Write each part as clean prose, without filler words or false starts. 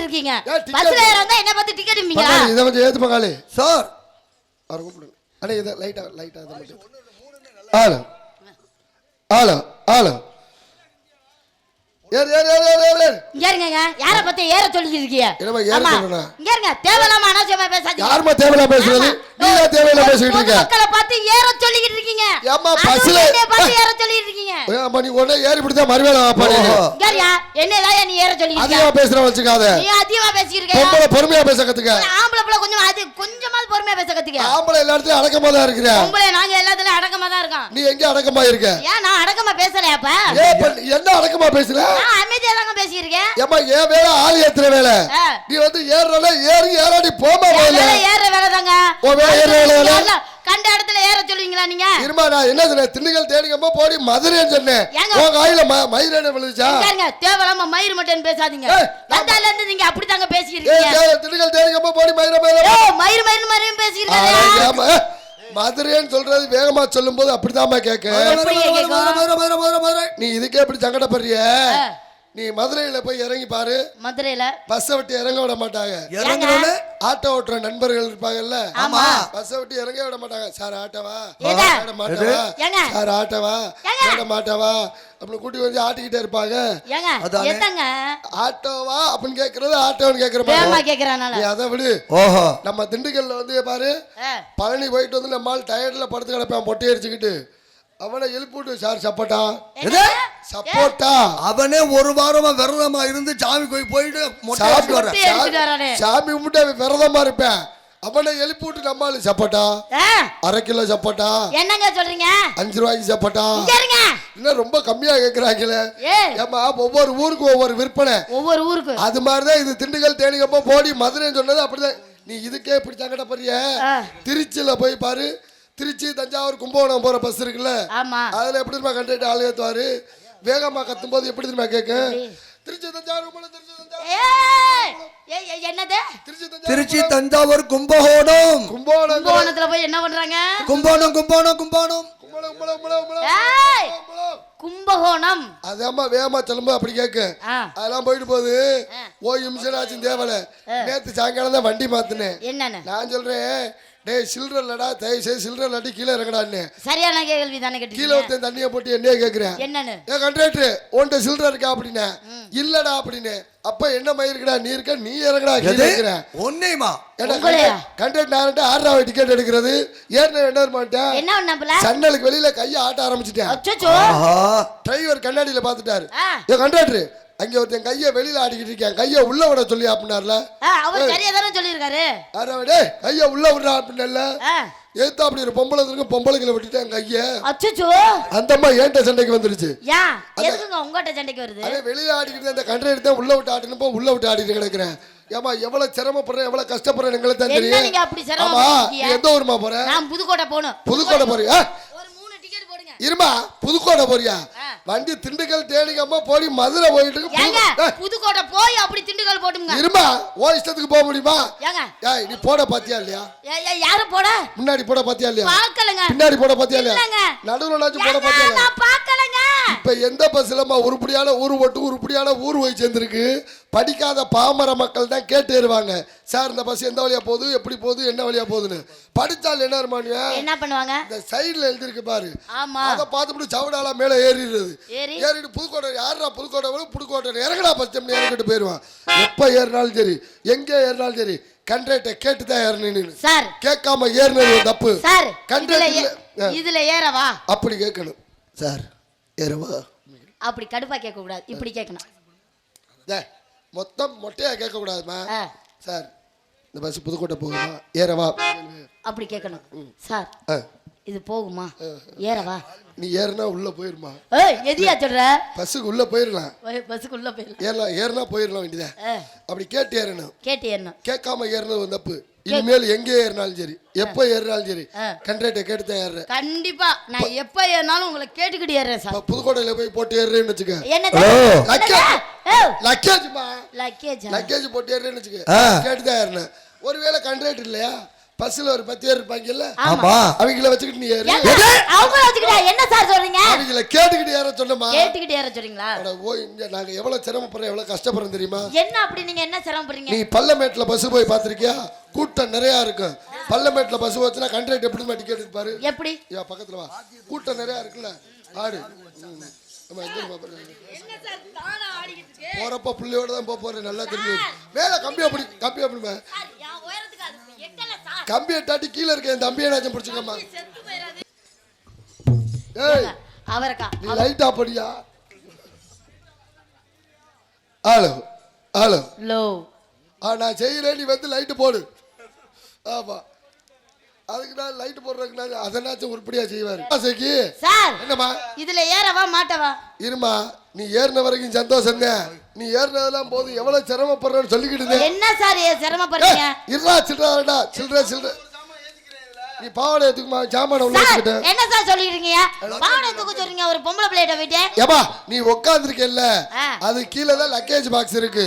இருக்கீங்க? பஸ்ல ஏறறதா என்ன பார்த்து டிக்கெட் மீங்களா? இத கொஞ்சம் ஏத்து பங்காளி சார். அவரை கூப்பிடுங்க. அட இத லைட்டா அத மட்டும். ஆளு ஆளு ஆளு ஏறு ஏறு ஏறு ஏறு இங்க இருங்க. யார பத்தி ஏற சொல்லிட்டு இருக்கீங்க? என்னமா ஏற சொல்றேனா? இங்க இருங்க. தேவலாம அனாவசியமா பேசாதீங்க. யாருமா தேவலாம பேசுறது? நீங்க தேவலாம பேசிட்டு இருக்கீங்க. மக்களை பார்த்து ஏற சொல்லிட்டு இருக்கீங்க. ஏம்மா பஸ்ல பார்த்து ஏற சொல்லிட்டு இருக்கீங்க. ஏம்மா நீ ஒண்ணே ஏறி பிடிச்சா மறுவேளை வாப்பா நீ. இங்கயா என்னடா நீ ஏற சொல்லிட்டு இருக்க? அதிகமா பேசுற வச்சுக்காத. நீ அதிகமா பேசிட்டு இருக்க. பொம்பளை பொறுமையா பேச கத்துக்க. ஆம்பளை புள்ள கொஞ்சமாவது பொறுமையா பேச கத்துக்க. ஆம்பளை எல்லா இடத்துலயும் அடக்கமா தான் இருக்கற. பொம்பளை நாங்க எல்லாத்துலயும் அடக்கமா தான் இருக்கோம். நீ எங்க அடக்கமா இருக்க? ஏன் நான் அடக்கமா பேசலையா அப்ப? என்ன அடக்கமா பேசுற? நான் அமைதியா தான் பேசிட்டு இருக்கேன். ஏம்மா ஏன் வேலை ஆளு ஏத்துற வேலை? நீ வந்து ஏறறல ஏறாடி போமா வேலை. ஏற வேலை தாங்க. ஓ ஏற வேலை. கண்ட இடத்துல ஏற சொல்லுவீங்களா நீங்க? இருமா நான் என்ன சொன்னேன்? திண்டுக்கல் தேடிங்கம்மா போடி மதுரைன்னு சொன்னேன். உங்க ஆயில மயிரேன விழுந்துச்சா? கேளுங்க தேவலாம மயிர் மட்டும் பேசாதீங்க. வந்தால இருந்து நீங்க அப்படி தாங்க பேசிட்டு இருக்கீங்க. திண்டுக்கல் தேடிங்கம்மா போடி மயிர மயிர் பேசிட்டு இருக்கீங்க. மதுரைன்னு சொல்றது வேகமா சொல்லும் போது அப்படிதாம்மா கேட்க. நீ இதுக்கே எப்படி சங்கடப்படுறிய? நீ மதுரையில போய் இறங்கி பாரு. மதுரையில பஸ் விட்டு இறங்க விட மாட்டாங்க. இறங்குறோல ஆட்டோ ஓட்டுற நண்பர்கள் இருப்பாங்கல்ல. ஆமா பஸ் விட்டு இறங்க விட மாட்டாங்க. சார் ஆட்டோவா ஏட மாட்டவா சார் ஆட்டோவா ஏட மாட்டவா அப்படி கூட்டி வந்து ஆட்டிக்கிட்டே இருப்பாங்க. ஆட்டோவா அப்படின்னு கேக்குறது ஆட்டோன்னு கேக்குறப்ப நீ அதை விடு. ஓஹோ நம்ம திண்டுக்கல்ல வந்து பாரு பழனி போயிட்டு வந்து நம்ம டயர்ட்ல படுத்து கிடப்பான் பொட்டி அடிச்சுக்கிட்டு. அவனை எழுப்பிட்டு சார் சப்போட்டா சப்போட்டா. அவனே ஒரு வாரமா விரதமா இருந்து சாமி போயிட்டு சாமி கும்பிட்டு விரதமா இருப்பேன். அவனை எழுப்பி விட்டு நம்மளு சப்போட்டா 1/2 கிலோ சப்போட்டா. என்னங்க சொல்றீங்க? 5 ரூபாய்க்கு சப்போட்டா. இன்னும் ரொம்ப கம்மியா கேக்குறாங்களே. ஏமா ஒவ்வொரு ஊருக்கு ஒவ்வொரு விற்பனை. ஒவ்வொரு ஊருக்கு அது மாதிரிதான் இது. திண்டுக்கல் தேனிக்கப்போ போடி மதுரைன்னு சொன்னது அப்படிதான். நீ இதுக்கே இப்படி சங்கடப்படுறிய? திருச்சியில போய் பாரு. திருச்சி தஞ்சாவூர் கும்பகோணம் போற பஸ் இருக்குல்ல, அதுல எப்படி தெரியுமா கண்டக்டர் ஆளு ஏத்துவாரு? வேகமா கத்தும் போது எப்படி தெரியுமா கேட்க? திருச்சி தஞ்சாவூர் கும்பகோணம். கும்பகோணத்துல போய் என்ன பண்றாங்க? கும்பகோணம் அதாம்மா வேகமா சொல்லும்போது அப்படி கேட்க. அதெல்லாம் போயிட்டு போகுது. ஓ நிமிஷம் தேவலை. நேத்து சாயங்காலம் தான் வண்டி மாத்தினேன். என்னன்னு நான் சொல்றேன். டேய் சில்ற இல்லடா, தயவு செய்து சில்ற இல்லாட்டி கீழே இறங்கடான்னு. சரியான கேள்வி தானே கேட்டீங்க. கீழே ஒருத்தன் தண்ணியை போட்டு என்னைய கேட்கிறேன். என்னன்னு? ஏ கண்டக்டர் உன்கிட்ட சில்ற இருக்கா அப்படின்னு. இல்லடா அப்படின்னு. அப்ப என்ன மயிருக்குடா நீ இருக்க, நீ இறங்கடா கேட்கிறேன். ஒன்னேமா கண்டக்டர் நான் 6 ரூபாய் டிக்கெட் எடுக்கிறது. ஏற்கனவே என்ன சன்னலுக்கு வெளியில கையை ஆட்ட ஆரம்பிச்சுட்டேன். டிரைவர் கண்ணாடியில பாத்துட்டாரு. ஏ கண்டக்டர் அங்க ஒருத்தன் கைய வெளியில ஆடிக்கிட்டு இருக்கேன், கைய உள்ள விட சொல்லி அப்படின்னார்ல. அவர் சரியா தானே சொல்லிருக்காரு. அரவடே கைய உள்ள விடுறா அப்படின்னல. ஏத்தா அப்படி ஒரு பொம்பளை இருக்கு, பொம்பளைகளை விட்டுட்டேன் கைய. அச்சச்சோ அந்த அம்மா ஏன்ட்ட சண்டைக்கு வந்துருச்சு. யா எதுக்குங்க உங்கட்ட சண்டைக்கு வருது? அதே வெளியில ஆடிக்கிட்டு அந்த கண்டரை எடுத்து உள்ள விட்டு ஆடினப்போ உள்ள விட்டு ஆடிட்டு கிடக்குறேன். ஏமா எவ்வளவு சிரமப்படுறேன் எவ்வளவு கஷ்டப்படுறேன் எங்களுக்கு தான் தெரியும். நீங்க அப்படி சிரமப்படுறீங்க. எந்த ஊர்மா போற? நான் புதுக்கோட்டை போணும். புதுக்கோட்டை போறியா? இருமா புதுக்கோட்டை போறியா? வண்டி திண்டுக்கல் தேனிக்கம்மா போய் மதுரை போயிட்டு புதுக்கோட்டை போய் அப்படி திண்டுக்கல் போட்டுங்க. இருமா ஓ இஷ்டத்துக்கு போக முடியுமா? ஏய் நீ போட பாத்தியா இல்லையா? யாரு போட? முன்னாடி போட பாத்தியா இல்லையா? பார்க்கலங்க. பின்னாடி போட பாத்தியா இல்லையா? நடுவுல நாச்சு போட பாத்தியா இல்லையா? நான் பார்க்கலங்க. இப்ப எந்த பஸ்லமா உருப்படியான ஊர் ஓட்டு உருப்படியான ஊர் போய் சேர்ந்திருக்கு. படிக்காத பாமர மக்கள் தான் கேட்டு ஏறுவாங்க. சார் இந்த பஸ் எந்த வழியா போகுது, எப்படி போகுது, என்ன வழியா போகுதுன்னு. படிச்சால் என்ன என்ன பண்ணுவாங்க? இந்த சைடுல எழுதி இருக்கு பாரு. ஆமா அத பார்த்துட்டு சவுடால மேல ஏறிடுறது. ஏறிட்டு புதுக்கோட்டை யாரா புதுக்கோட்டை இறங்கடா பஸ் ஸ்டாண்ட் இறங்கிட்டு போயிடுவான். எப்ப ஏறினாலும் சரி எங்க ஏறினாலும் சரி கண்டக்டர் கேட்டுதான் ஏறணும். சார் கேட்காம ஏறினது தப்பு. சார் கண்டக்டர் இதுல ஏறவா அப்படி கேட்கணும். சார் ஏறவா அப்படி கடுப்பா கேட்க கூடாது, இப்படி கேட்கணும். மொத்தம் மொட்டையா கேட்க கூடாதுமா. சார் இந்த பஸ் புதுக்கோட்டை போகுமா ஏறவா அப்படி கேட்கணும். சார் இது போகுமா ஏறவா? நீ ஏறினா உள்ள போயிருமா? எதியா சொல்ற? பஸ்ஸுக்கு உள்ள போயிடலாம். பஸ்ஸுக்கு உள்ள போயிடலாம். ஏறலாம் ஏறினா போயிடலாம் வேண்டியதா. அப்படி கேட்டு ஏறணும். கேட்காம ஏறினது தப்பு. இனிமேல் எங்க ஏறினாலும் சரி எப்ப ஏறினாலும் சரி கண்டக்டர் கேட்டுதான் ஏறுறேன். கண்டிப்பா நான் எப்ப ஏறினாலும் உங்களை கேட்டுக்கிட்டு ஏறுறேன் சார். புதுக்கோட்டையில போய் போட்டு ஏறுறேன்னு வச்சுக்க. லக்கேஜ் போட்டு ஏறுறேன்னு வச்சுக்க. கேட்டுதான் ஏறினேன். ஒருவேளை கண்டக்டர் இல்லையா பஸ்ல ஒரு 10 பேர் இருப்பாங்கல்ல, ஆமா அவங்கள வச்சுக்கிட்டு நீ ஏறு. அவங்க வச்சுக்கிட்டா என்ன சார் சொல்றீங்க? அவங்கள கேட்டுக்கிட்டு ஏற சொன்னமா. கேட்டுக்கிட்டு ஏற சொல்றீங்களா? அட ஓ, இங்க நாங்க எவ்வளவு சிரமப்படுறோம், எவ்வளவு கஷ்டப்படுறோம் தெரியுமா? என்ன அப்படி நீங்க என்ன சிரமப்படுறீங்க? நீ பல்லமேட்ல பஸ் போய் பாத்திருக்கியா? கூட்டம் நிறைய இருக்கும். பல்லமேட்ல பஸ் வச்சுனா கண்டக்டர் எப்படி டிக்கெட் எடுப்பாரு? எப்படி? யா பக்கத்துல வா. கூட்டம் நிறைய இருக்குல்ல, ஆடு. ஆமா, எங்க போறீங்க? என்ன சார் தானா ஆடிக்கிட்டு இருக்கு? போறப்ப புள்ளையோட தான் போறேன், நல்லா தெரியும். மேல கம்பி அப்படி யா உயரத்துக்கு அது எட்டல சார். கம்பியை தாட்டி கீழ இருக்க என் தம்பியை நாச்சும் பிடிச்சுக்கம்மா. செத்து போயிராது. ஏய், அவரக்கா நீ லைட் ஆஃப் பண்ணியா? Hello hello low. நான் செய்யறேன், நீ வந்து லைட் போடு. ஆமா, அதுக்கு நான் லைட் போடுறதுக்கு அதனாச்சும் உருப்படியா செய்வாரு. ஆசைக்கு சார் என்னம்மா இதுல ஏறவா மாட்டவா? இருமா, நீ ஏறின வரைக்கும் சந்தோஷம் தான். நீ ஏறினதெல்லாம் போது எவ்வளவு சிரமப்படுறன்னு சொல்லிக்கிட்டு இருந்தேன். என்ன சார் சிரமப்படுறீங்க? இருடா சில்லறடா, சில்லற நீ பாவாடை தூக்குமா, ஜாமான உள்ள வச்சுக்கிட்ட. என்ன சார் சொல்லிட்டு இருக்கீங்க? பாவாடை தூக்க சொல்றீங்க ஒரு பொம்பளை பிள்ளைட்ட போயிட்டு. ஏப்பா நீ உட்கார்ந்திருக்கல்ல, அது கீழ தான் லக்கேஜ் பாக்ஸ் இருக்கு.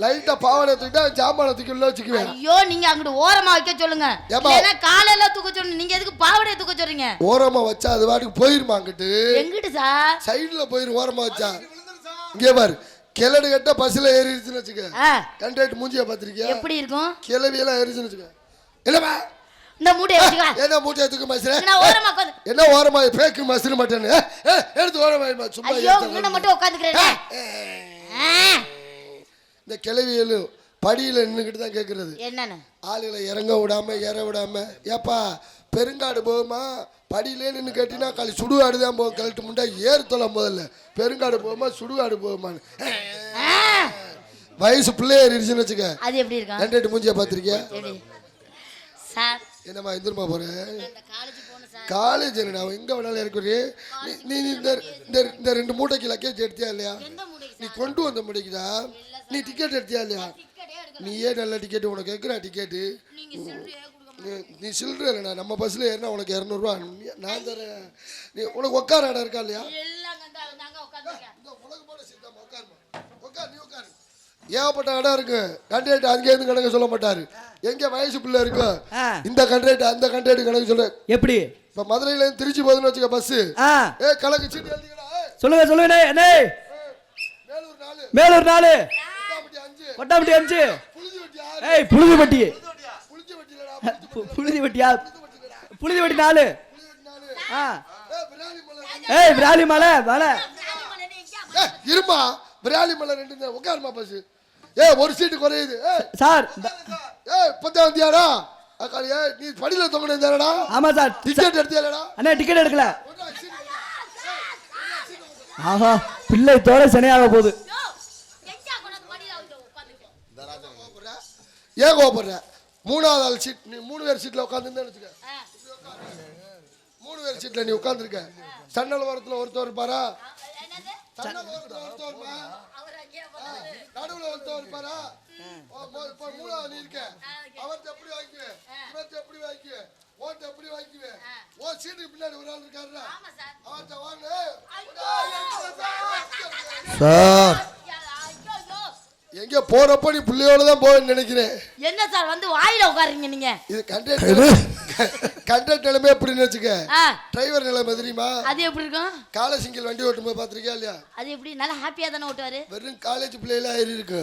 லைட்டா பாவாடை தூக்கிட்டா ஜாமான தூக்கி உள்ள வச்சுக்குவேன். ஐயோ, நீங்க அங்கிட்டு ஓரமா வைக்க சொல்லுங்க. இல்லனா காலையில தூக்க சொல்லுங்க. நீங்க எதுக்கு பாவாடை தூக்க சொல்றீங்க? ஓரமா வச்சா அது வாட்டுக்கு போயிருமா அங்கிட்டு. எங்கிட்டு சார்? சைடுல போயிரு, ஓரமா வச்சா. இங்கே பாரு, கிளடு கட்ட பஸ்ல ஏறிடுச்சுன்னு வச்சுக்க. கண்டக்டர் மூஞ்சிய பாத்திருக்கியா? எப்படி இருக்கும்? கிளவி எல்லாம் ஏறிச்சுன்னு வச்சுக்க. இல்லமா இந்த மூட்டைய வச்சுக்க. என்ன மூட்டைய தூக்கு மஸ்ரே? நான் ஓரமா உட்கார்ந்து. என்ன ஓரமா பேக்கு மஸ்ரே மாட்டேன்னு. எடுத்து ஓரமா சும்மா. ஐயோ, இங்க மட்டும் உட்கார்ந்துக்கறேனே. இந்த கிளவியலு படியில நின்னுக்கிட்டு தான் கேக்குறது. என்னன்னு? ஆளுகளை இறங்க விடாம ஏற விடாம. ஏப்பா பெருங்காடு போகுமா? படியிலே நின்று கேட்டினா காலி சுடுகாடு தான் போகும். கழட்டு முண்டா ஏறு தொலை முதல்ல. பெருங்காடு போகுமா சுடுகாடு போகுமான்னு. வயசு பிள்ளை ஏறிடுச்சுன்னு வச்சுக்க. அது எப்படி இருக்கும்? கண்டக்டர் மூஞ்சிய பாத்திருக்கியா? சார் என்னம்மா எந்திரமா போறேன்? காலேஜ் போணும் சார். காலேஜ் என்ன எங்க வேணாலும் இறக்குறீ. நீ இந்த 2 மூட்டைக்கு லக்கேஜ் எடுத்தியா இல்லையா? நீ கொண்டு வந்த முடிக்குதா? நீ டிக்கெட் எடுத்தியா இல்லையா? நீயே நல்ல டிக்கெட் உனக்கு கேட்குற டிக்கெட்டு. நீ சில்லற இல்லைண்ணா, நம்ம பஸ்ல ஏறினா உனக்கு 200 ரூபா நான் தரேன். நீ உனக்கு உட்கார இடம் இருக்கா இல்லையா? ஏகப்பட்ட இடம் இருக்கு. கண்டக்டர் அங்கேருந்து கணக்கு சொல்ல மாட்டாரு. எங்க வயசு பிள்ளை இருக்கு இந்த கண்டக்டர் அந்த கண்டக்டர் கணக்கு சொல்ல. எப்படி இப்ப மதுரையில இருந்து திருச்சி போகுதுன்னு வச்சுக்க பஸ். கணக்கு சீட்டு எழுதிக்கடா. சொல்லுங்க சொல்லுங்க. மேலூர் 4, கொட்டாம்பட்டி 5, புழுதிப்பட்டி. புழுதிப்பட்டியா? புழுதிப்பட்டி 4. விராலிமலை மலை. இருமா, விராலிமலை 2 உட்காருமா பஸ். ஒரு சீட்டு குறையுது சார். இப்பதான் வந்தியாடா? நீ படியில தொங்கினா? ஆமா சார். டிக்கெட் எடுத்தியாடா? அண்ணா டிக்கெட் எடுக்கல. ஆஹா, பிள்ளை தோட சனியாக போகுது. ஏன் கோபப்படுற? 3வது ஆள் சீட், நீ 3 பேர் சீட்ல உட்காந்துருந்தா வச்சுக்க. 3 பேர் சீட்ல நீ உட்காந்துருக்க. சன்னல் ஓரத்துல ஒருத்தர் இருப்பாரா? நடுவுல ஒருத்தர் இருப்பாரா? 3வது நீ இருக்க. அவர்கிட்ட எப்படி வாங்கிக்குவேன், இவர்கிட்ட எப்படி வாங்கிக்குவேன், ஓட்ட எப்படி வாங்கிக்குவேன். ஓ சீட்டுக்கு பின்னாடி ஒரு ஆள் இருக்காருடா, அவர்கிட்ட வாங்க சார். எங்க போறப்ப நீ பிள்ளையோட தான் போவேன்னு நினைக்கிறேன். என்ன சார் வந்து வாயில உட்காருங்க நீங்க? இது கண்டக்டர் நிலைமை எப்படி வச்சுக்க. டிரைவர் நிலைமை தெரியுமா? அது எப்படி இருக்கும்? காலேஜ் சிங்கிள் வண்டி ஓட்டும் போது பாத்திருக்கியா இல்லையா? அது எப்படி நல்லா ஹாப்பியா தானே ஓட்டுவாரு? வெறும் காலேஜ் பிள்ளைலாம் ஏறி இருக்கு.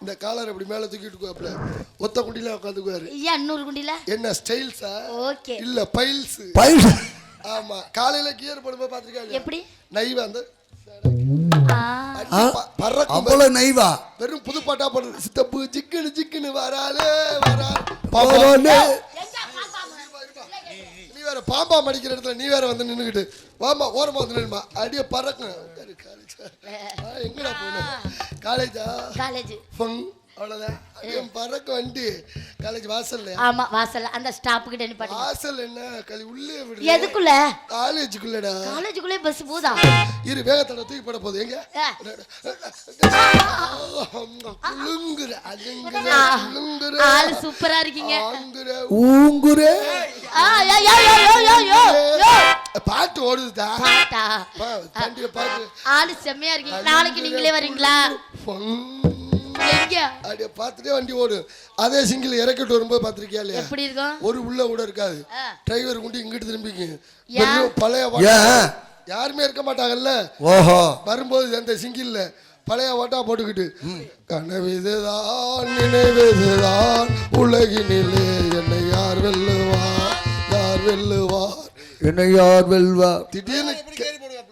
இந்த காலர் அப்படி மேல தூக்கிட்டு போப்ல ஒத்த குண்டில உட்காந்துக்குவாரு. ஏன் 200 குண்டில? என்ன ஸ்டைல்ஸா? ஓகே. இல்ல பைல்ஸ். ஆமா, காலையில கியர் போடும்போது பாத்திருக்கியா இல்லையா? எப்படி நைவா அந்த அவ்வளவு நைவா வெறும் புது பாட்டா போடுறது. சித்தப்பு சிக்கனு சிக்கனு வராலே நீ வேற பாம்பா மடிக்கிற இடத்துல நீ வேற வந்து நின்னுக்கிட்டு வாமா ஓரமா வந்து நின்னுமா அடிய பறக்கும். எங்கடா போன? காலேஜா? காலேஜ் அவ்வளவுதான். பறக்க வண்டி காலேஜ் வாசல்ல. ஆமா வாசல்ல அந்த ஸ்டாப் கிட்ட நிப்பாட்டி. வாசல் என்ன கலி உள்ளே விடு. எதுக்குள்ள? காலேஜுக்குள்ளடா. காலேஜுக்குள்ளே பஸ் போதா? இரு வேகத்தட தூக்கி போட போகுது. எங்க குளுங்குற அதுங்குற குளுங்குற. ஆளு சூப்பரா இருக்கீங்க. ஆங்குற ஊங்குற. பாட்டு ஓடுதுடா. பாட்டா? பாட்டு. ஆளு செம்மையா இருக்கீங்க. நாளைக்கு நீங்களே வரீங்களா? எங்க அப்படியே பார்த்துட்டே வண்டி ஓடும். அதே சிங்கிள் இறக்கிட்டு வரும்போது பார்த்திருக்கியா இல்லையா? எப்படி இருக்கும்? ஒரு உள்ள கூட இருக்காது. டிரைவர் கொண்டு இங்கிட்டு திரும்பிக்கு. ஏன்? பழைய யாருமே இருக்க மாட்டாங்கல்ல. ஓஹோ. வரும்போது அந்த சிங்கிள்ல பழைய ஓட்டா போட்டுக்கிட்டு கனவிதுதான் நினைவுதான் உலகினிலே என்னை யார் வெல்லுவார் யார் வெல்லுவார் என்னை யார் வெல்வார்.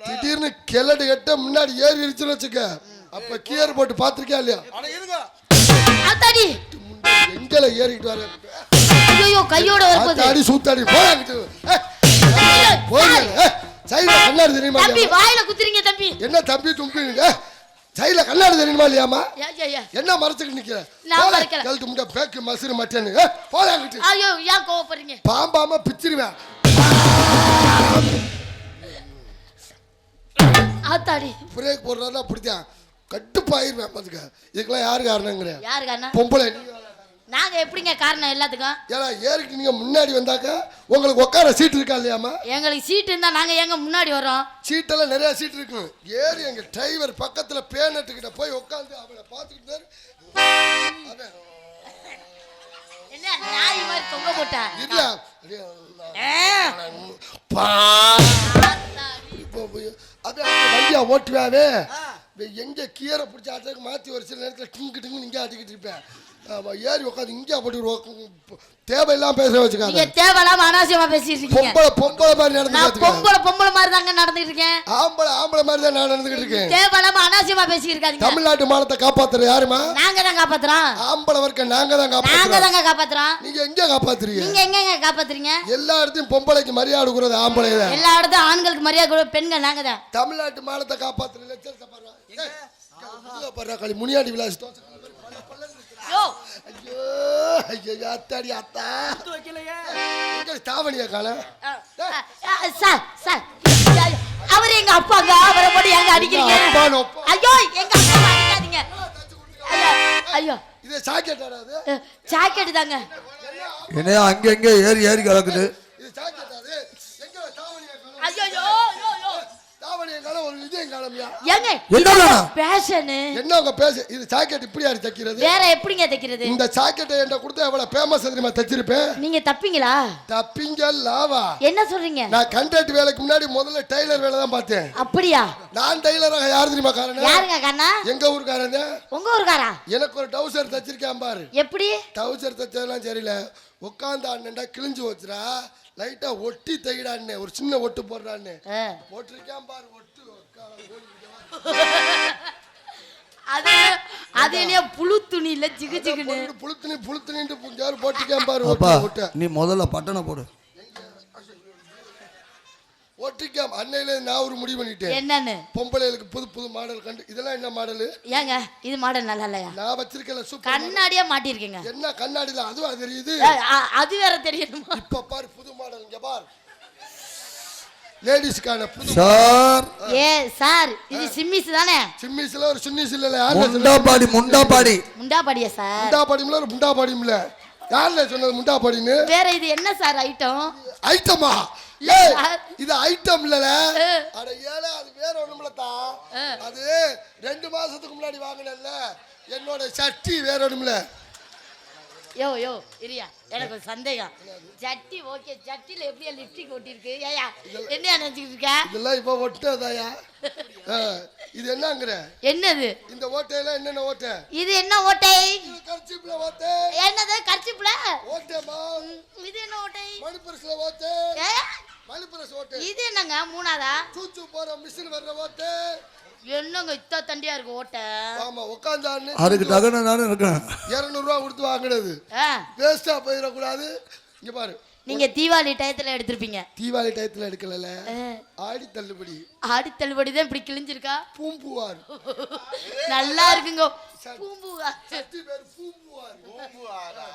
திடீர்னு கிளடு கட்ட முன்னாடி ஏறி இருச்சுன்னு வச்சுக்க. அப்ப கியர் போட்டு பாத்திருக்கியா இல்லையா? ஆத்தாடி எங்களை ஏறிட்டு வர ஐயோ கையோட வருது. ஆத்தாடி சூத்தாடி போறாங்க. போய் சைடுல கண்ணாடி தெரியுமா? தம்பி வாயில குத்துறீங்க தம்பி. என்ன தம்பி தும்பிங்க? சைடுல கண்ணாடி தெரியுமா இல்லையாமா? என்ன மறைச்சுக்கிட்டு நிக்கிற? நான் மறைக்கல. கழுத்து முண்டை பேக்கு மசுறு மட்டனு போறாங்க. ஐயோ ஏன் கோவப்படுறீங்க? பாம்பாம பிச்சிருவேன். ஆத்தாடி பிரேக் போடுறதா அப்படித்தான் கட்டுப்பாயிருவேன். பாத்துக்க. இதுக்கெல்லாம் யாரு காரணங்கிற? யாரு காரணம்? பொம்பளை. நாங்க எப்படிங்க காரணம் எல்லாத்துக்கும்? ஏன்னா ஏறிட்டு நீங்க முன்னாடி வந்தாக்க உங்களுக்கு உட்கார சீட் இருக்கா இல்லையாமா? எங்களுக்கு சீட் இருந்தா நாங்க எங்க முன்னாடி வரோம்? சீட்டெல்லாம் நிறைய சீட் இருக்கு. ஏறி எங்க டிரைவர் பக்கத்துல பேனட்டுக்கிட்ட போய் உட்காந்து அவனை பார்த்துக்கிட்டு என்ன நாய் மாதிரி தொங்க போட்டா? இல்ல வண்டியா ஓட்டுவாவே எங்க கீரை பிடிச்ச ஆட்டத்துக்கு மாத்தி ஒரு சில நேரத்தில் டிங்கு டிங்கு இங்கே ஆட்டிக்கிட்டு இருப்பேன். ஏறி உட்காந்து இங்கே போட்டு தேவையெல்லாம் பேச வச்சுக்காங்க. நீங்க தேவையில்லாம அனாவசியமா பேசிட்டு இருக்கீங்க. பொம்பளை மாதிரி நடந்து பொம்பளை மாதிரி தாங்க நடந்துட்டு இருக்கேன். ஆம்பளை மாதிரி தான் நான் நடந்துகிட்டு இருக்கேன். தேவையில்லாம அனாவசியமா பேசிட்டு இருக்காதீங்க. தமிழ்நாட்டு மானத்தை காப்பாத்துற யாருமா? நாங்க தான் காப்பாத்துறோம். ஆம்பளை வர்க்க நாங்க தான் காப்பாத்துறோம். நீங்க எங்க காப்பாத்துறீங்க? நீங்க எங்க காப்பாத்துறீங்க? எல்லா இடத்தையும் பொம்பளைக்கு மரியாதை கொடுக்கறது ஆம்பளை தான். எல்லா இடத்தையும் ஆண்களுக்கு மரியாதை கொடுக்க பெண்கள் நாங்க தான். தமிழ்நாட்டு மானத்தை காப்பாத்துற லட்சத்தை பாருங்க. களி முனியாண்டி விலாஸ் அத்தாடி அத்தா தாவணியா கால அவரு எங்க அப்பாங்க. அவரை போட்டு எங்க அடிக்கிறீங்க? ஐயோ எங்க அப்பா அடிக்காதீங்க. ஐயோ இது சாக்கெட்டாடா? அது சாக்கெட் தாங்க. என்ன அங்க எங்க ஏறி ஏறி கிடக்குது? இது சாக்கெட்டா? அது எங்க தாவணியா கால? ஐயோ தாவணியா கால ஒரு விஜயம் காலமியா? ஏங்க பேஷன் என்ன உங்க பேச? இது சாக்கெட் இப்படி யாரு தைக்கிறது? வேற எப்படிங்க தைக்கிறது? இந்த சாக்கெட்டை என்கிட்ட கொடுத்தா எவ்வளவு ஃபேமஸ் தெரியுமா தைச்சிருப்பேன். நீங்க தப்பிங்களா? தப்பிங்கலாவா? என்ன சொல்றீங்க? நான் கண்டக்ட் வேலைக்கு முன்னாடி முதல்ல டெய்லர் வேலை தான் பார்த்தேன். அப்படியா? நான் டெய்லராக யாரு தெரியுமா காரணம்? யாருங்க காரணம்? எங்க ஊர்க்காரங்க. உங்க ஊர்க்காரா? எனக்கு ஒரு டவுசர் தச்சிருக்கேன் பாரு. எப்படி டவுசர் தச்சதெல்லாம் சரியில்லை. உட்காந்து அண்ணன்டா கிழிஞ்சு வச்சுரா லைட்டா ஒட்டி தைடான்னு ஒரு சின்ன ஒட்டு போடுறான்னு போட்டிருக்கேன் பாரு. ஒட்டு அது என்ன புழு துணி இல்ல ஜிகு ஜிகுன்னு புழு துணிட்டு புஞ்சாரு போட்டிருக்கேன் பாரு. நீ முதல்ல பட்டனை போடு. ஒட்டிக்காம் அன்னையில நான் ஒரு முடிவு பண்ணிட்டேன். என்னன்னு? பொம்பளைகளுக்கு புது புது மாடல் கண்டு. இதெல்லாம் என்ன மாடல்? ஏங்க இது மாடல் நல்லா இல்லையா? நான் வச்சிருக்கல சூப்பர் கண்ணாடியா மாட்டிருக்கீங்க. என்ன கண்ணாடில அதுவா தெரியுது? அது வேற தெரியுமா? இப்ப பாரு புது மாடல் இங்க பாரு. லேடிஸ்கான புது சார். சார் இது சிம்மிஸ் தானே? சிம்மிஸ்ல ஒரு சுன்னிஸ் இல்லல. முண்டாபாடி முண்டாபாடியா சார்? முண்டாபாடிம்ல ஒரு முண்டாபாடிம்ல. யாருல சொன்னது முண்டாபாடின்னு? வேற இது என்ன சார் ஐட்டம்? ஐட்டமா? ஏய் இது ஐட்டம் இல்லல. அட ஏல அது வேற ஒண்ணுல தான். அது 2 மாசத்துக்கு முன்னாடி வாங்குனேன்ல என்னோட சட்டி வேற ஒண்ணுல. யோ இரியா எனக்கு ஒரு சந்தேகம். சட்டி ஓகே, சட்டில எப்படியா லிப்ஸ்டிக் ஒட்டி இருக்கு? ஏயா என்ன நினைச்சிட்டு இருக்க? இதெல்லாம் இப்ப ஒட்டதாயா? இது என்னங்கற? என்னது இந்த ஓட்டையில என்னென்ன ஓட்டை? இது என்ன ஓட்டை? கர்ச்சிப்ல ஓட்டை. என்னது கர்ச்சிப்ல ஓட்டேமா? இது என்ன ஓட்டை? மணிபர்ஸ்ல ஓட்டை. மணிபர்ஸ் ஓட்டை. இது என்னங்க மூணாதா? சூச்சு போற மிஷின் வர்ற ஓட்டை. என்னங்க இத்த தண்டியா இருக்கு ஓட்டை? ஆமா உட்கார்ந்தானே அதுக்கு தகன நானே இருக்கேன். 200 ரூபாய் கொடுத்து வாங்குனது வேஸ்டா போயிட கூடாது. இங்க பாரு. நீங்க தீபாவளி டயத்துல எடுத்துப்பீங்க. தீபாவளி டயத்துல எடுக்கலல. ஆடி தள்ளுபடி. ஆடி தள்ளுபடி தான் இப்படி கிழிஞ்சிருக்கா? பூம்புவார். நல்லா இருக்குங்க. பூம்புவார். சட்டி பேர் பூம்புவார். பூம்புவாரா?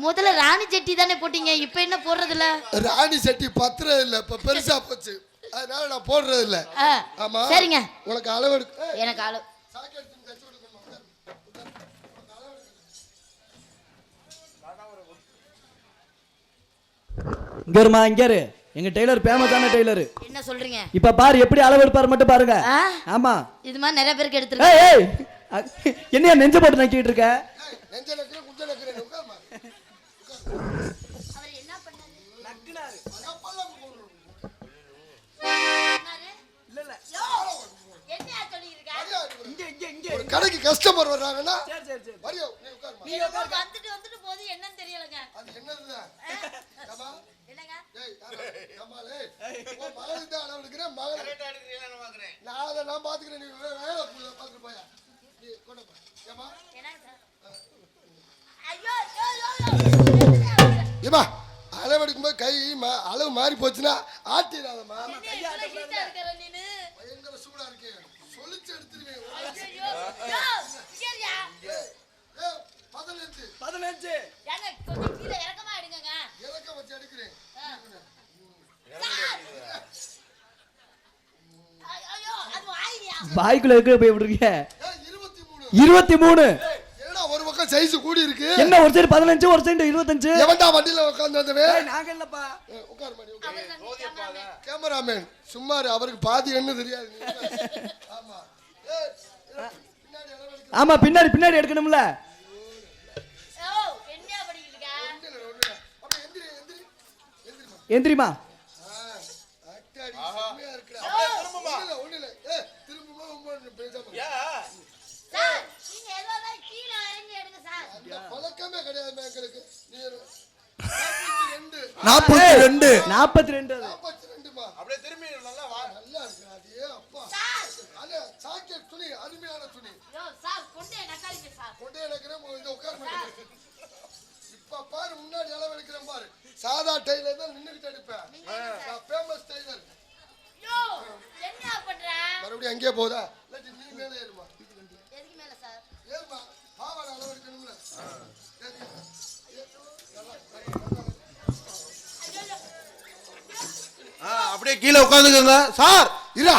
முதல்ல ராணி சட்டி தானே போட்டீங்க, இப்போ என்ன போடுறது இல்ல? ராணி சட்டி பத்திரம் இல்ல, இப்ப பெருசா போச்சு. அதனால நான் போடுறது இல்ல. ஆமா சரிங்க. உனக்கு அளவு எடுக்க எனக்கு அளவு இங்கருமா இங்கரு எங்க டெய்லர் ஃபேமஸான டெய்லர். என்ன சொல்றீங்க? இப்ப பாரு எப்படி அளவு எடுப்பாரு மட்டும் பாருங்க. ஆமா இது மாதிரி நிறைய பேருக்கு எடுத்துருக்கேன். என்னையா நெஞ்ச போட்டு நக்கிட்டு இருக்க? நெஞ்ச நக்கிறேன் குஞ்ச நக்கிறேன் உட்கார்மா. அவர் என்ன பண்ணாரு? நக்குனாரு. அகப்பல்லாம் போடுறோம். இல்ல இல்ல. யோ என்னையா சொல்லிட்டு இருக்க? இங்க ஒரு கடைக்கு கஸ்டமர் வர்றாங்கன்னா சரி. வரியோ நீ உட்கார்மா. நீ வந்துட்டு போது என்னன்னு தெரியலங்க. அது என்னதுதான்? ஏமா என்னங்க? ஏய் கமாலே ஓ மகளுக்கு தான் அளவு எடுக்கிறேன் மகள் கரெக்ட்டா எடுக்கிறீங்களா நான் பாக்குறேன். நான் பாத்துக்கிறேன் நீ வேலை பாத்துட்டு போயா. நீ கொண்டு போ. ஏமா என்னங்க சார்? ஐயோ ஏமா அளவு எடுக்கும்போது கை அளவு மாறி போச்சுன்னா ஆட்டிடாதம்மா. கையாட்ட இருக்கற நீனு பயங்கர சூடா இருக்கு. சொல்லிச்சு எடுத்துருவேன். யோ சரியா? 15 ஏங்க கொஞ்சம் கீழ இறக்கமா எடுங்கங்க. இறக்க வச்சு எடுக்கிறேன். ஐயோ அது வாயியா? பாய்க்குள்ள இருக்க போய் விடுறீங்க. 23 23. ஏடா ஒரு பக்கம் சைஸ் கூடி இருக்கு. என்ன ஒரு சைடு 15 ஒரு சைடு 25? எவன்டா வண்டில உட்கார்ந்து வந்தவே? நாங்க இல்லப்பா. உட்கார் மாடி அவர்தான் கேமராமேன் சும்மா அவருக்கு பாதி என்ன தெரியாது. ஆமா பின்னாடி அளவு எடுக்க. ஆமா பின்னாடி எடுக்கணும்ல. ஓ என்னையா படிக்கிட்டு இருக்க? அப்படியே எந்திரிமா. எந்திரிமா. அட்டாடி செம்மையா இருக்குடா. அப்படியே திரும்புமா. ஒண்ணு இல்ல. திரும்புமா உம்மன்னு பேசாம. சார் நீங்க ஏதோ கீழ இறங்கி எடுங்க சார். அந்த பழக்கமே கிடையாது மேங்களுக்கு. நீ 42. 42 அது. 42மா. அப்படியே திரும்பி நல்லா வா. நல்லா இருக்கு. அதே அப்பா. சார் அட சாக்கெட் துணி அருமையான துணி. யோ சார் கொண்டே நக்காதீங்க சார். கொண்டே எடுக்கிறேன் இத உட்கார் மாட்டேன். இப்ப பாரு முன்னாடி அளவு எடுக்கிறேன் பாரு. சாதா டெய்லர் தான் நின்னுக்கிட்டு எடுப்பேன். நான் ஃபேமஸ் டெய்லர். யோ என்ன பண்ற? மறுபடியும் அங்கேயே போதா? இல்ல நீ மேலே ஏறுமா. எதுக்கு மேல சார்? ஏறுமா. பாவாடை அளவு எடுக்கணும்ல. அப்படியே கீழே உட்காந்துக்கோங்க சார். இல்ல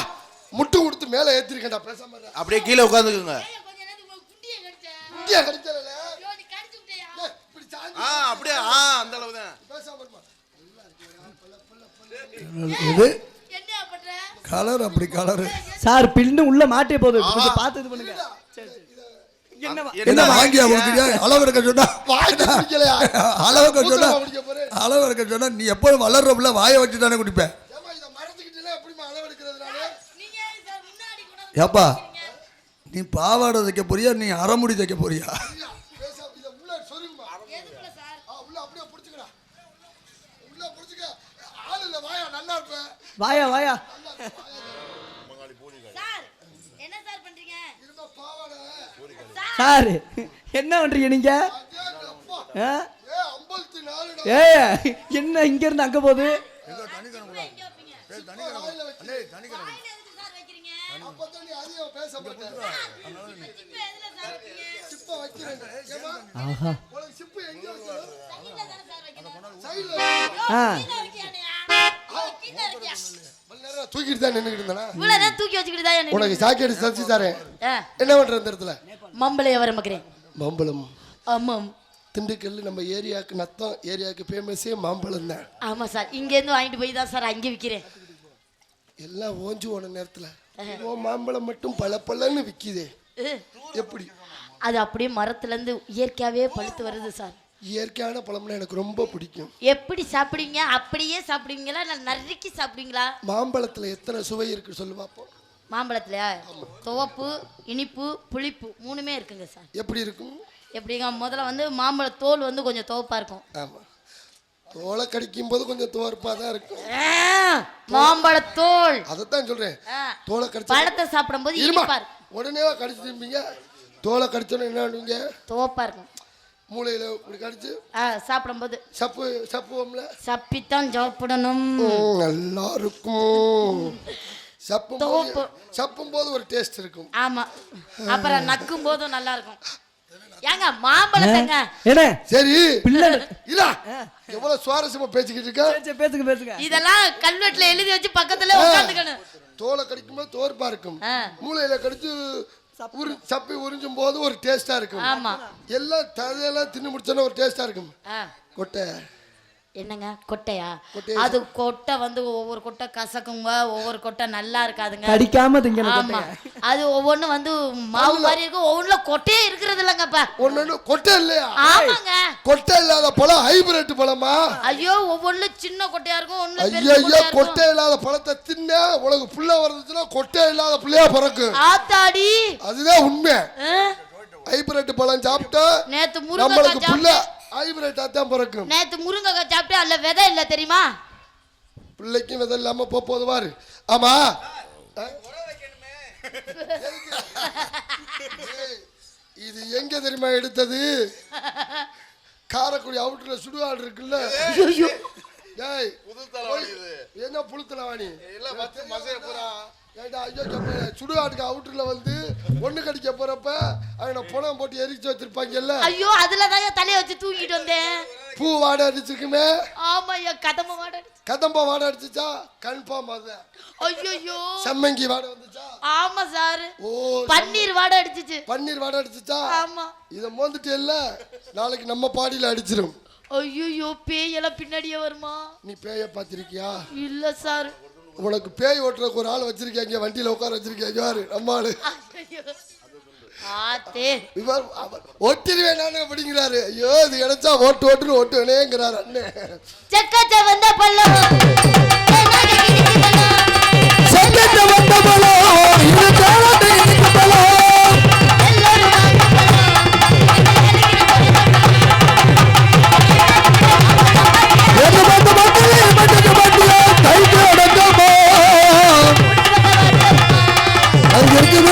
முட்டு கொடுத்து மேலே ஏத்திருக்கேன்டா பேசாம இரு. அப்படியே கீழே உட்காந்துக்கோங்க. ஏய் கொஞ்ச நேரத்துக்கு உங்க குண்டியை கடிச்சேன். இங்கே கடிச்சல. யோ நீ கடிச்சு விட்டயா? இப்படி சாஞ்சி அப்படியே அந்த அளவு தான். பேசாம இருமா. நல்லா இது என்ன பண்ற? கலர் அப்படி கலர். சார் பின்னு உள்ள மாட்டே போகுது. கொஞ்சம் பார்த்து இது பண்ணுங்க. என்ன வாங்கியா கொடுக்குறியா? அளவு எடுக்க சொன்னா வாய்க்கு பிடிக்கலையா? அளவு எடுக்க சொன்னா குடிக்க போறேன். அளவு எடுக்க சொன்னா நீ எப்போதும் வளர்றப்புல வாயை வச்சு தானே குடிப்ப. ஏமா இத மறந்துக்கிட்டே எப்படிமா அளவு எடுக்கிறதுனால? நீங்க சார் முன்னாடி கூட ஏப்பா நீ பாவாடை தைக்க போறியா நீ அரைமுடி தைக்க போறியா? பேசாம இத உள்ள சொருகுமா. எதுக்குல சார்? உள்ள அப்படியே புடிச்சுக்கடா. உள்ள புடிச்சுக்க. ஆளு இல்ல வாயா நல்லா இருப்ப. வாயா. சார் என்ன சார் பண்றீங்க? இருமா பாவாடை. சார் என்ன பண்றீங்க நீங்க? அதே அப்பா. ஆ? 54 ஏய் என்ன இங்க இருந்து அங்க போகுது? எங்க வைப்பீங்க? வாயில வச்சு. வாயில எதுக்கு சார் வைக்கிறீங்க? அப்பதான் நீ அதிகம் பேச மாட்ட. சிப்பு எதுல சார் வைப்பீங்க? சிப்ப வைக்கிறேன். ஏமா ஆஹா. உனக்கு சிப்பு எங்க வைக்கணும்? சைடுல தான சார் வைக்கணும். சைடுல. ஆ. கீழ வைக்கியானயா? கீழ வைக்கியா? மல்ல நேரம் தூக்கிட்டு தான் நின்னுக்கிட்டு இருந்தானா? இவ்வளவுதான் தூக்கி வச்சுக்கிட்டு தான் என்ன? உனக்கு சாக்கெட் சச்சி தரேன். என்ன பண்ற இந்த இடத்துல? மம்பளைய வர மக்கிறேன். மாம்பழம். ஆமாம். திண்டுக்கல் நம்ம ஏரியாவுக்கு நத்தம் ஏரியாவுக்கு ஃபேமஸே மாம்பழம் தான். ஆமா சார் இங்க இருந்து வாங்கிட்டு போய் தான் சார் அங்கே விக்கிறேன். எல்லாம் ஓஞ்சு போன நேரத்துல ஓ மாம்பழம் மட்டும் பழப்பழன்னு விக்குதே எப்படி? அது அப்படியே மரத்துல இருந்து இயற்கையாவே பழுத்து வருது சார். இயற்கையான பழம்னா எனக்கு ரொம்ப பிடிக்கும். எப்படி சாப்பிடுவீங்க? அப்படியே சாப்பிடுவீங்களா இல்ல நறுக்கி சாப்பிடுவீங்களா? மாம்பழத்துல எத்தனை சுவை இருக்கு சொல்லு பாப்போம். மாம்பழத்துல துவப்பு இனிப்பு புளிப்பு மூணுமே இருக்குங்க சார். எப்படி இருக்கும்? எப்படிங்க முதல்ல வந்து மாம்பழ தோல் வந்து கொஞ்சம் துவப்பா இருக்கும். ஆமா தோலை கடிக்கும் போது கொஞ்சம் துவர்ப்பா தான் இருக்கும். மாம்பழ தோல் அதைத்தான் சொல்றேன். தோலை கடிச்சு பழத்தை சாப்பிடும் போது இனிப்பா இருக்கும். உடனே கடிச்சு திரும்பிங்க. தோலை கடிச்சோன்னு என்ன பண்ணுவீங்க? துவப்பா இருக்கும். மூளையில இப்படி கடிச்சு சாப்பிடும் போது சப்புவோம்ல. சப்பித்தான் சாப்பிடணும். நல்லா இருக்கும். சப்பும் போது ஒரு டேஸ்ட் இருக்கும். ஆமா அப்புறம் நக்கும் போதும் நல்லா இருக்கும். ஏங்க மாம்பழத்தங்க என்ன சரி பிள்ளை இல்ல எவ்வளவு சுவாரஸ்யமா பேசிக்கிட்டு இருக்க. பேசுங்க. இதெல்லாம் கல்வெட்டுல எழுதி வச்சு பக்கத்துல உட்கார்ந்துக்கணும். தோலை கடிக்கும் போது தோற்பா இருக்கும். மூளையில கடிச்சு சப்பி உறிஞ்சும் போது ஒரு டேஸ்டா இருக்கும். ஆமா எல்லாம் ததையெல்லாம் தின்னு முடிச்சோன்னா ஒரு டேஸ்டா இருக்கும். கொட்டை என்னங்க கொட்டையா? கொட்டையை அது கொட்டை வந்து ஒவ்வொரு கொட்டை கசக்குங்க, ஒவ்வொரு கொட்டை நல்லா இருக்காதுங்க. கடிக்காம திங்கணும் ஆமா, கொட்டையை. அது ஒவ்வொன்னு வந்து மாவு மாதிரி இருக்கும், ஒவ்வொன்றுல கொட்டையே இருக்கிறது இல்லைங்கப்பா. ஒண்ணு கொட்டை இல்லையா? ஆமாங்க. கொட்டை இல்லாத பழம் ஹைபிரிட் பழமா? ஐயோ, ஒவ்வொன்னு சின்ன கொட்டையா இருக்கும், ஒண்ணுல பெரிய ஐயோ கொட்டையா இருக்கும். கொட்டை இல்லாத பழத்தை தின்ன உனக்கு புள்ள வருதுன்னா கொட்டை இல்லாத புள்ளையா பிறக்கும். ஆத்தாடி, அதுதான் உண்மை. ஹைபிரிட் பழம் சாப்பிட்டா நேத்து நம்மளுக்கு முருங்கைக்காய் புள்ள சாப்பிட்டேன். ஹைபிரிட்டா தான் பிறக்கும். நேத்து முருங்கைக்காய் சாப்பிட்டேன், அதுல விதை இல்ல தெரியுமா? பிள்ளைக்கும் விதை இல்லாம போது பாரு. ஆமா, இது எங்க தெரியுமா எடுத்தது? காரைக்குடி அவுட்டர்ல சுடுகாடு இருக்குல்ல. டேய், என்ன புழுத்தலவாணி சுடுகாட்டுக்கு அவுட்டர்ல வந்து ஒண்ணு கடிக்க போறப்ப அவனை புணம் போட்டு எரிச்சு வச்சிருப்பாங்கல்ல. ஐயோ, அதுலதான் தலைய வச்சு தூக்கிட்டு வந்தேன். பூ வாடை அடிச்சிருக்குமே. ஆமா, கதம்ப வாடை அடிச்சு. கதம்ப வாடை அடிச்சுச்சா? கன்ஃபார்ம் அது. ஐயோ, செம்மங்கி வாடை வந்துச்சா? ஆமா சார். ஓ, பன்னீர் வாடை அடிச்சுச்சு. பன்னீர் வாடை அடிச்சுச்சா? ஆமா. இத மோந்துட்டு இல்ல, நாளைக்கு நம்ம பாடியில அடிச்சிரும். ஐயோ, பேய் எல்லாம் பின்னாடியே வருமா? நீ பேய பாத்திருக்கியா? இல்ல சார். உனக்கு பேய் ஓட்டுறதுக்கு ஒரு ஆள் வச்சிருக்காங்க, வண்டியில உட்கார வச்சிருக்காங்க பாரு. நம்மாளு ஒட்டிடுவேன் நானு அப்படிங்கிறாரு. ஐயோ, இது கிடைச்சா ஓட்டு ஓட்டுன்னு ஓட்டுவேனேங்கிறாரு அண்ணன். செக்கச்ச வந்த பள்ளம் செங்கச்ச வந்த பழம் இது தேவதை இனிக்க பழம். எது வந்து மக்களே மட்டுக்கு மட்டியா கைக்கு அடங்கமா அது இருக்குது.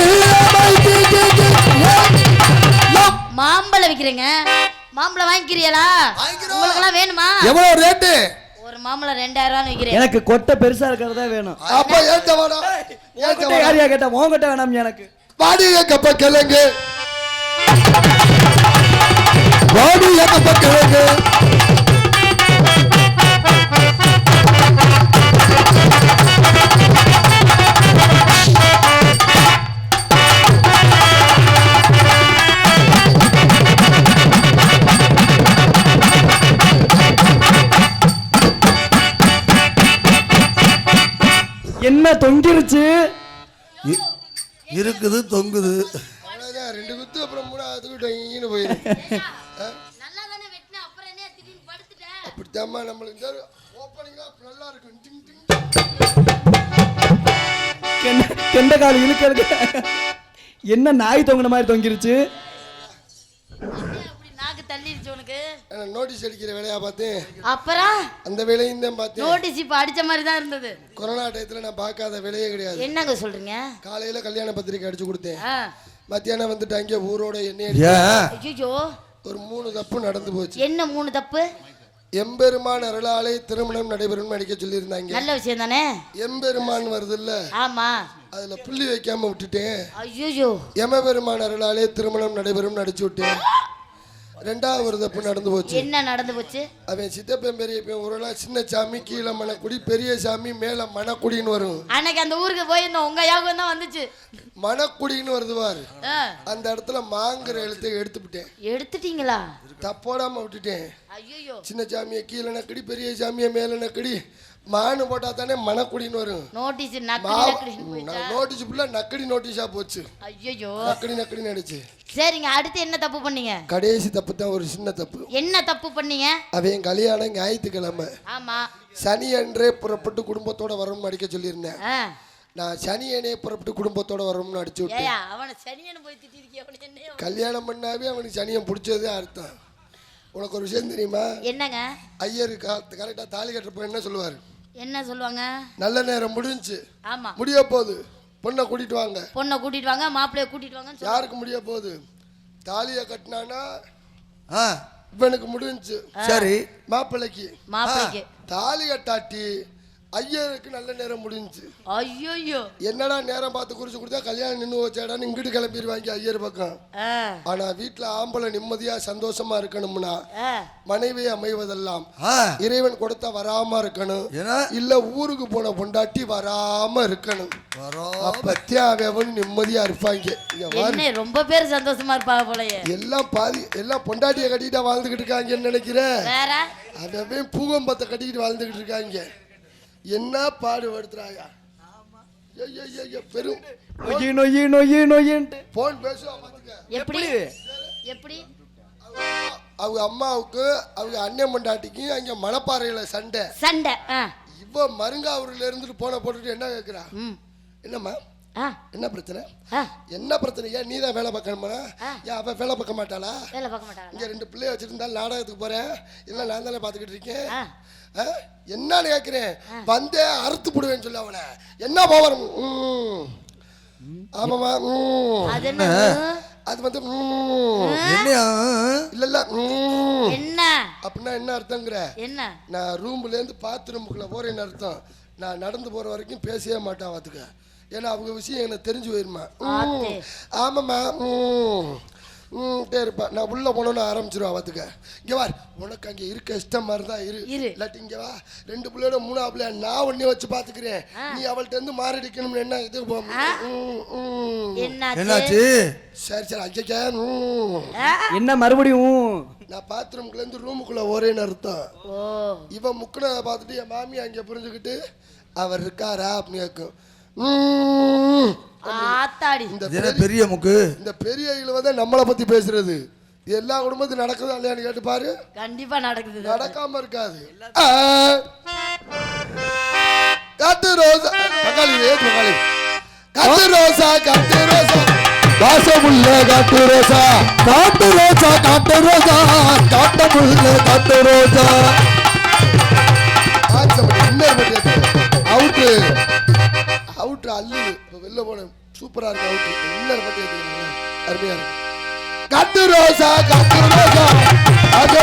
மாம்பழம் விக்கிறீங்க, மாம்பழம் வாங்கிக்கிறீங்களா? உங்களுக்கு எல்லாம் வேணுமா? எவ்வளவு ரேட்டு? ஒரு மாம்பழம் 2000 ரூபாய் விக்கிறேன். எனக்கு கொட்டை பெருசா இருக்கிறதா வேணும். அப்ப ஏத்த வாடா, ஏத்த யாரையா கேட்டா உங்ககிட்ட வேணாம் எனக்கு. வாடிய கப்ப கிழங்கு, வாடிய கப்ப கிழங்கு. என்ன தொங்கிருச்சு? இருக்குது தொங்குது. அவ்வளவுதான். 2 குத்து அப்புறம் 3ஆவதுக்கு டொயின்னு போயிடும். நல்லா தானே வெட்டின, அப்புறம் என்ன திடீர்னு படுத்துட்டேன்? அப்படித்தாம்மா நம்மளுக்கு இந்த ஓப்பனிங்கா நல்லா இருக்கும். டிங் டிங். கெண்ட கால் இழுக்கிறது. என்ன நாய் தொங்கின மாதிரி தொங்கிருச்சு? அப்படி நாக்கு தள்ளிருச்சு உனக்கு? நோட்டீஸ் அடிக்கிற வேலையா பார்த்தேன். அப்புறம் அந்த வேலையும் தான் பார்த்தேன். நோட்டீஸ் இப்ப அடிச்ச மாதிரி தான் இருந்தது. கொரோனா டயத்துல நான் பார்க்காத வேலையே கிடையாது. என்னங்க சொல்றீங்க? காலையில கல்யாண பத்திரிக்கை அடிச்சு கொடுத்தேன். ஆ. மத்தியானம் வந்துட்டு அங்கே ஊரோட எண்ணெய் ஐயோ, ஒரு 3 தப்பு நடந்து போச்சு. என்ன 3 தப்பு? எம்பெருமான் அருளாலே திருமணம் நடைபெறும் அடிக்க சொல்லியிருந்தாங்க. நல்ல விஷயம் தானே? எம்பெருமான் வருது இல்ல, ஆமா. அதுல புள்ளி வைக்காம விட்டுட்டேன். ஐயோ, எமபெருமான் அருளாலே திருமணம் நடைபெறும் நடிச்சு விட்டேன். 2வது ஒரு தப்பு நடந்து போச்சு. என்ன நடந்து போச்சு? அவன் சித்தப்பன் பெரியப்பன் ஊரெல்லாம் சின்ன சாமி கீழே மணக்குடி, பெரிய சாமி மேல மணக்குடின்னு வரும். அன்னைக்கு அந்த ஊருக்கு போயிருந்தோம், உங்க யாகம் தான் வந்துச்சு. மணக்குடின்னு வருது பாரு, அந்த இடத்துல மாங்கிற எழுத்தை எடுத்துவிட்டேன். எடுத்துட்டீங்களா? தப்போடாம விட்டுட்டேன். ஐயோ, சின்ன சாமியை கீழே நக்கடி, பெரிய சாமியை மேல நக்கடி, மானு போட்டா தானே மணக்குடின்னு வரும். நோட்டீஸ் நோட்டீஸ் ஃபுல்லா நக்கடி நோட்டீஸா போச்சு. ஐயோ, நக்கடி நக்கடி நடிச்சு. சரிங்க, அடுத்து என்ன தப்பு பண்ணீங்க? கடைசி தப்பு தான் ஒரு சின்ன தப்பு. என்ன தப்பு பண்ணீங்க? அவன் கல்யாணம் ஞாயிற்றுக்கிழமை. ஆமா. சனி அன்றே புறப்பட்டு குடும்பத்தோட வரணும்னு அடிக்க சொல்லியிருந்தேன். நான் சனியனே புறப்பட்டு குடும்பத்தோட வரணும்னு அடிச்சு விட்டேன். அவனை சனியனை போய் திட்டிருக்கிய. கல்யாணம் பண்ணாவே அவனுக்கு சனியன் பிடிச்சதே அர்த்தம். உனக்கு ஒரு விஷயம் தெரியுமா? என்னங்க? ஐயரு கரெக்டா தாலி கட்டுறப்ப என்ன சொல்லுவாரு? என்ன சொல்லுவாங்க? நல்ல நேரம் முடிஞ்சு. ஆமா, முடிய போகுது, பொண்ணை கூட்டிட்டு வாங்க. பொண்ணை கூட்டிட்டு வாங்க, மாப்பிள்ளைய கூட்டிட்டு வாங்க. யாருக்கு முடிய போகுது? தாலியை கட்டினானா இவனுக்கு முடிஞ்சு. சரி, மாப்பிள்ளைக்கு. மாப்பிள்ளைக்கு தாலி கட்டாட்டி ஐயருக்கு நல்ல நேரம் முடிஞ்சுச்சு. ஐயோ என்னடா நேரம் பார்த்து குறிச்சு கொடுத்தா கல்யாணம் நின்று வச்சாடான்னு இங்கிட்டு கிளம்பிடுவாங்க ஐயர் பக்கம். ஆனா வீட்டுல ஆம்பளை நிம்மதியா சந்தோஷமா இருக்கணும்னா மனைவி அமைவதெல்லாம் இறைவன் கொடுத்த வராம இருக்கணும், இல்ல ஊருக்கு போன பொண்டாட்டி வராம இருக்கணும். அப்ப தேவையவன் நிம்மதியா இருப்பாங்க. ரொம்ப பேர் சந்தோஷமா இருப்பாங்க போலயே. எல்லாம் பாதி எல்லாம் பொண்டாட்டிய கட்டிட்டு வாழ்ந்துகிட்டு இருக்காங்கன்னு நினைக்கிறேன். அதவே பூகம்பத்தை கட்டிக்கிட்டு வாழ்ந்துகிட்டு இருக்காங்க. என்ன பாடுபடுத்துறாயா பெரும் போன் பேசுவாங்க. எப்படி எப்படி அவங்க அம்மாவுக்கு அவங்க அண்ணன் பொண்டாட்டிக்கு அங்க மணப்பாறையில சண்டை. இவ மருங்காவூர்ல இருந்துட்டு போன போட்டுட்டு என்ன கேக்குறா, என்னம்மா என்ன பிரச்சனை என்ன பிரச்சனை, ஏன் நீதான் வேலை பார்க்கணுமா, ஏன் அவ வேலை பார்க்க மாட்டாளா, இங்க 2 பிள்ளைய வச்சிருந்தா நாடகத்துக்கு போறேன் இல்ல நான் தானே பாத்துக்கிட்டு இருக்கேன், என்னன்னு கேக்குறேன், வந்தே அறுத்து போடுவேன்னு சொல்ல அவனை என்ன போவரும். ஆமாமா அது வந்து இல்ல இல்ல என்ன அப்படின்னா என்ன அர்த்தங்கிற, என்ன நான் ரூம்ல இருந்து பாத்ரூமுக்குள்ள போறேன்னு அர்த்தம். நான் நடந்து போற வரைக்கும் பேசவே மாட்டான் பாத்துக்க, ஏன்னா அவங்க விஷயம் எனக்கு தெரிஞ்சு போயிருமா. ஆமாம்மா இருப்பா, நான் உள்ள போனோன்னு ஆரம்பிச்சிருவா பாத்துக்க. இங்க வா, உனக்கு அங்க இருக்க இஷ்டம் மாதிரி தான் இரு, இல்லாட்டி இங்க வா 2 பிள்ளையோட 3ஆவது பிள்ளைய நான் ஒன்னே வச்சு பாத்துக்கிறேன், நீ அவள்கிட்ட இருந்து மாறிடிக்கணும்னு என்ன இது என்னாச்சு? சரி சரி அஜய்க்கா என்ன மறுபடியும் நான் பாத்ரூம்குள்ள இருந்து ரூமுக்குள்ள ஒரேன்னு அர்த்தம். இவன் முக்குனதை பார்த்துட்டு என் மாமி அங்க புரிஞ்சுக்கிட்டு அவர் இருக்காரா அப்படின்னு கேட்கும். பெரிய முக்கு இந்த பெரிய இழுவதை நம்மளை பத்தி பேசுறது எல்லா குடும்பத்தும் நடக்குதா இல்லையான்னு கேட்டு பாரு. கண்டிப்பா நடக்குது, நடக்காம இருக்காது. காட்டு ரோசா பங்காளி காட்டு ரோசா காட்டு ரோசா வாசமுள்ள காட்டு ரோசா காட்டு ரோசா காட்டு ரோசா காட்டமுள்ள காட்டு ரோசா அவுட்டு அவுட்டு அல்லு வெளில போன சூப்பரா இருக்கு. அவுட்டு இன்னொரு பட்டி அருமையா இருக்கு. காட்டு ரோசா காட்டு ரோசா காட்டு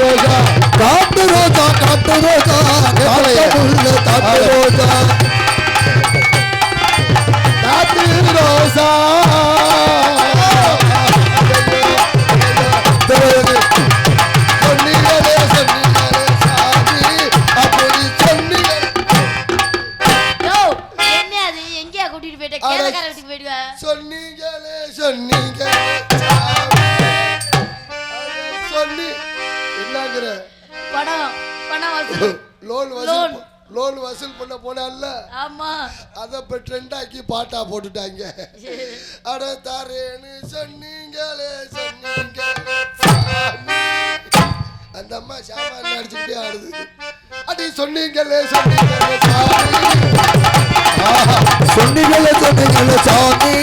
ரோசா காட்டு ரோசா காட்டு ரோசா காட்டமுள்ள காட்டு ரோசா காட்டு ரோசா சொன்னீங்களே சொன்னீங்களே சாமி அப்படி சொன்னீங்க. என்ன அது எங்கேயா கூட்டிட்டு போயிட்ட, கேளக்கார வீட்டுக்கு போயிடுவா. சொன்னீங்களே சொன்னீங்களே சொல்லி என்னங்கிற பணம் வசூல் லோன் வசூல் பண்ண போனால. ஆமா அத இப்ப ட்ரெண்டாக்கி பாட்டா போட்டுட்டாங்க. அட தாரேன்னு சொன்னீங்களே சொன்னீங்களே அந்த அம்மா சாமான் அடிச்சுக்கிட்டே ஆடுது. அடி சொன்னீங்களே சொன்னீங்களே சொன்னீங்களே சொன்னீங்களே சாமி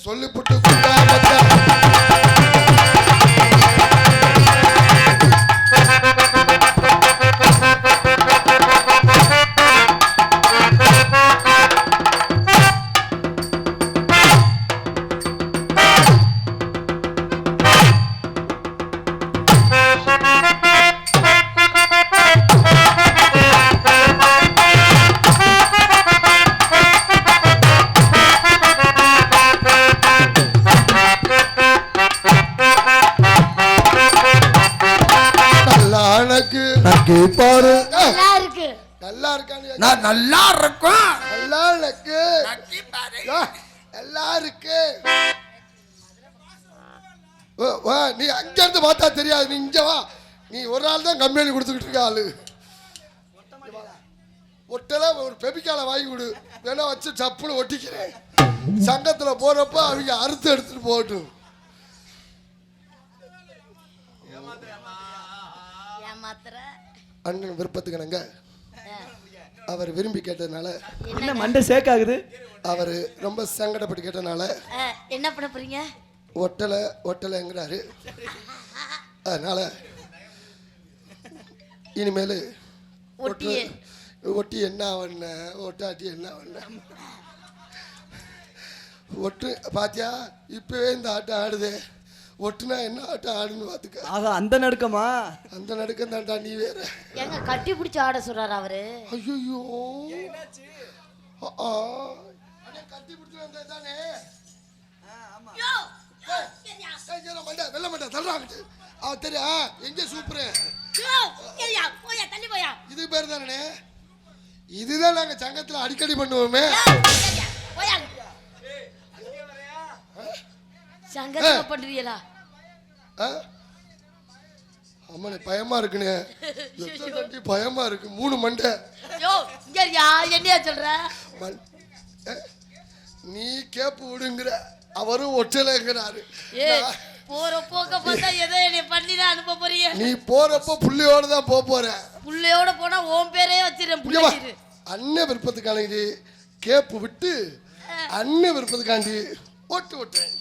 சொல்லிப்புட்டு பாரு நல்லா இருக்கு, நல்லா இருக்கான்னு நான் நல்லா இருக்கேன் நல்லா இருக்கு நல்லா இருக்கு. நீ அங்க இருந்து பார்த்தா தெரியாது, நீ இங்க வா. நீ ஒரு ஆள் தான் கம்பெனி கொடுத்துக்கிட்டு இருக்க ஆளு. ஒட்டல ஒரு பெபிக்கால வாங்கி கொடு, வேணா வச்சு சப்புன்னு ஒட்டிக்கிறேன். சங்கத்துல போறப்ப அவங்க அறுத்து எடுத்துட்டு போகட்டும். அண்ணன் விருப்பத்துக்கு நாங்க அவர் விரும்பி கேட்டதுனால. என்ன மண்டை சேக் ஆகுது? அவர் ரொம்ப சங்கடப்பட்டு கேட்டனால என்ன பண்ண போறீங்க? ஒட்டலைங்கிறாரு. அதனால இனிமேல் ஒட்டி என்ன பண்ண ஒட்டாட்டி என்ன பண்ண ஒட்டு பாத்தியா இப்பவே இந்த ஆட்டம் ஆடுதே. ஒட்டுனா என்ன ஆட்டம் ஆடுன்னு பாத்துக்க. ஆக அந்த நடுக்கமா? அந்த நடுக்கம் தான்டா. நீ வேற எங்க கட்டி பிடிச்சி ஆட சொல்றாரு அவரு. ஐயோ கட்டி பிடிச்சி வந்தா தானே. வெள்ள மாட்டா தள்ளுறாங்க. தெரியா எங்க சூப்பர் இது பேர் தானே. இதுதான் நாங்க சங்கத்துல அடிக்கடி பண்ணுவோமே. சங்கத்துல பண்றீங்களா? ஆமாண்ணே பயமா இருக்குண்ணே. பயமா இருக்கு. 3 மண்டை. என்னையா சொல்ற? நீ கேப்பு விடுங்கிற அவரும் ஒற்றலைங்கிறாரு. போற போக்க பார்த்தா ஏதோ என்னை பண்ணிதான் அனுப்ப போறீங்க. நீ போறப்ப புள்ளையோட தான் போற. புள்ளையோட போனா உன் பேரே வச்சிருக்கேன். அண்ணன் விருப்பத்துக்காண்டி கேப்பு விட்டு அண்ணன் விருப்பத்துக்காண்டி ஓட்டுறேன்.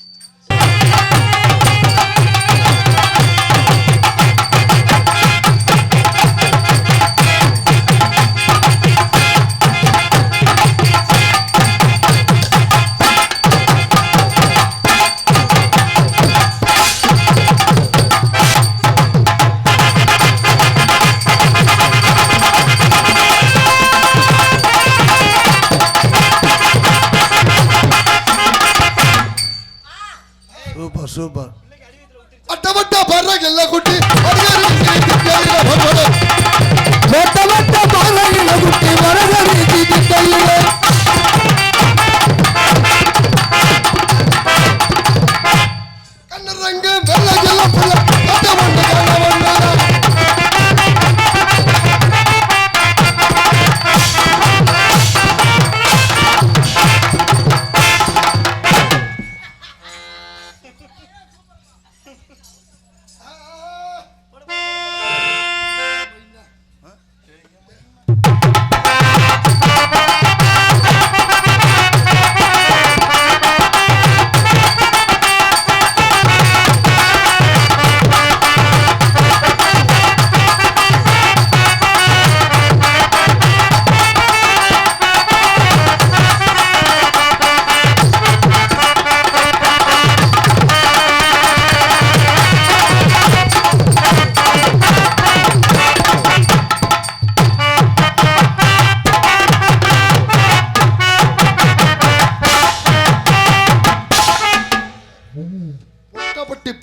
சூப்பர். அட்டமட்ட பறவைகள குட்டி கண்ணரங்க வெள்ளை புள்ள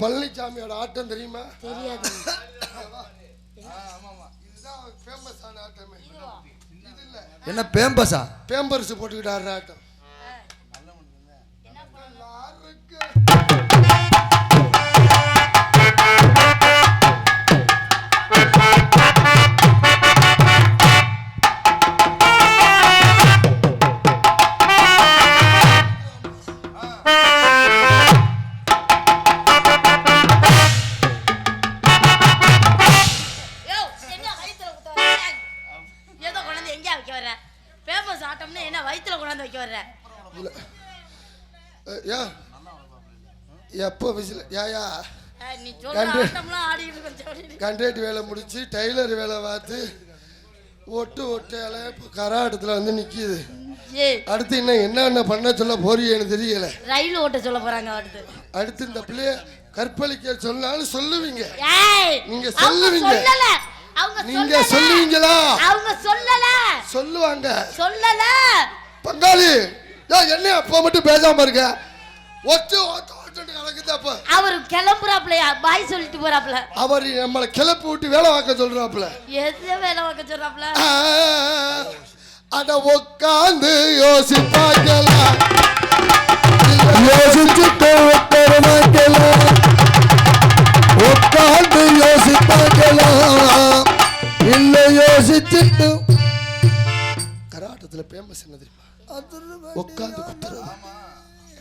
பழனிசாமியோட ஆட்டம் தெரியுமா? தெரியாது. என்ன பேம்பஸா? பேம்பர்ஸ் போட்டுக்கிட்டாரு ஆட்டம். எப்போ விசில் யாயா கண்ட்ரேட் வேலை முடிச்சு டைலர் வேலை பார்த்து ஒட்டையால இப்போ கராட்டத்தில் வந்து நிற்கிது. அடுத்து என்ன பண்ண சொல்ல போறியேன்னு தெரியல. ரயில் ஓட்ட சொல்ல போறாங்க. அடுத்து இந்த பிள்ளைய கற்பழிக்க சொன்னாலும் சொல்லுவீங்க. நீங்க சொல்லுவீங்க. நீங்க சொல்லுவீங்களா? அவங்க சொல்லல. சொல்லுவாங்க. சொல்லல. பங்காளி என்ன அப்ப மட்டும் பேசாம இருக்க. அவர் கிளம்புறாப்லையா? பாய் சொல்லிட்டு போறாப்ல. அவர் நம்மளை கிளப்பி விட்டு வேலை வாக்க சொல்றாப்ல. எது வேலை வாக்க சொல்றாப்ல? அட உட்காந்து யோசிப்பாக்கலாம். யோசிச்சுட்டு உட்காந்து யோசிப்பாக்கலாம். இல்ல யோசிச்சுட்டு கராட்டத்துல பேமஸ் என்ன தெரியுமா? உட்காந்து குத்துறது.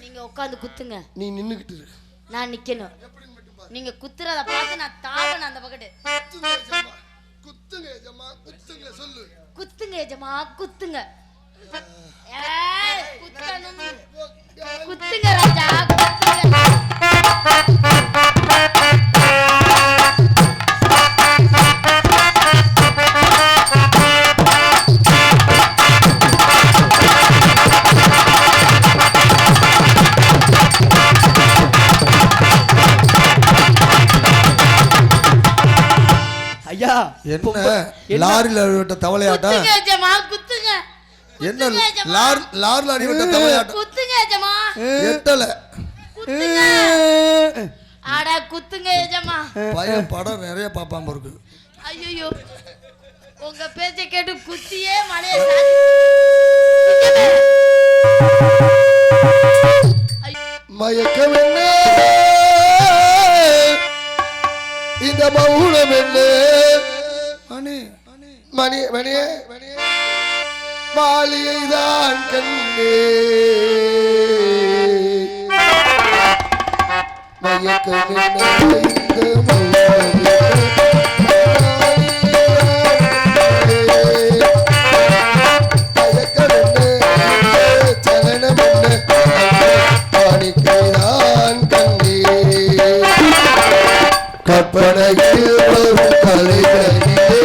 நீங்க உட்காந்து குத்துங்க. நீ நின்னுகிட்டு இரு. நான் நிக்கணும். நீங்க குத்துறத பார்த்து நான் தாவணும் அந்த பக்கெட். குத்துங்க ஜமா குத்துங்க சொல்லு. குத்துங்க எஜமா குத்துங்க. குத்தணும். குத்துங்க ராஜா குத்துங்க. ஐயா என்ன லாரில விட்ட தவளையாட்டம்? குத்துங்க எஜமா குத்துங்க. என்ன லாரி விட்ட தவளையாட்டம்? குத்துங்க எஜமா. எட்டல. குத்துங்க. ஆட குத்துங்க எஜமா. பையன் படம் நிறைய பாப்பாம இருக்கு. ஐயோ உங்க பேச்ச கேட்டு குத்தியே மலைய மயக்கம் என்ன இந்த மௌனம் என்ன மணி மணி மணியே மாளிகை தான் கண்ணே மயக்கம் என்ன இந்த மௌனம் கற்பனையில் வரும் கலைகளிலே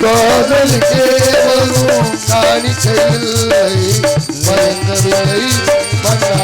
காதலுக்கே வரும் காணிக்கையில்லை மயங்கவில்லை மன்னா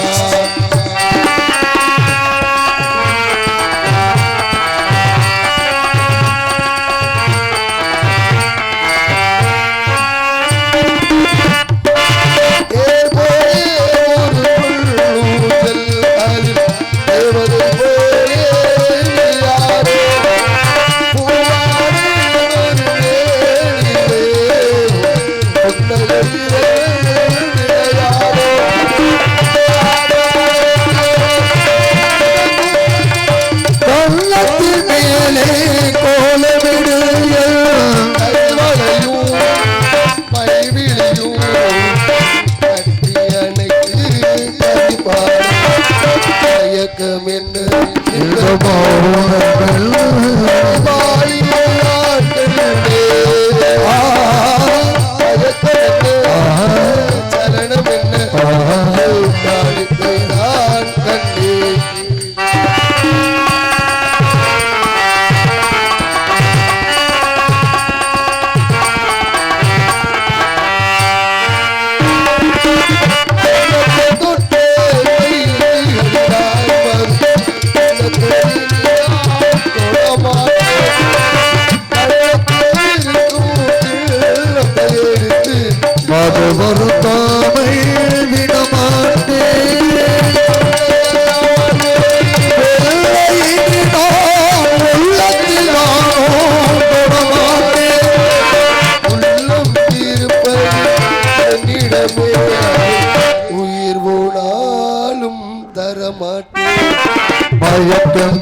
மயக்கம்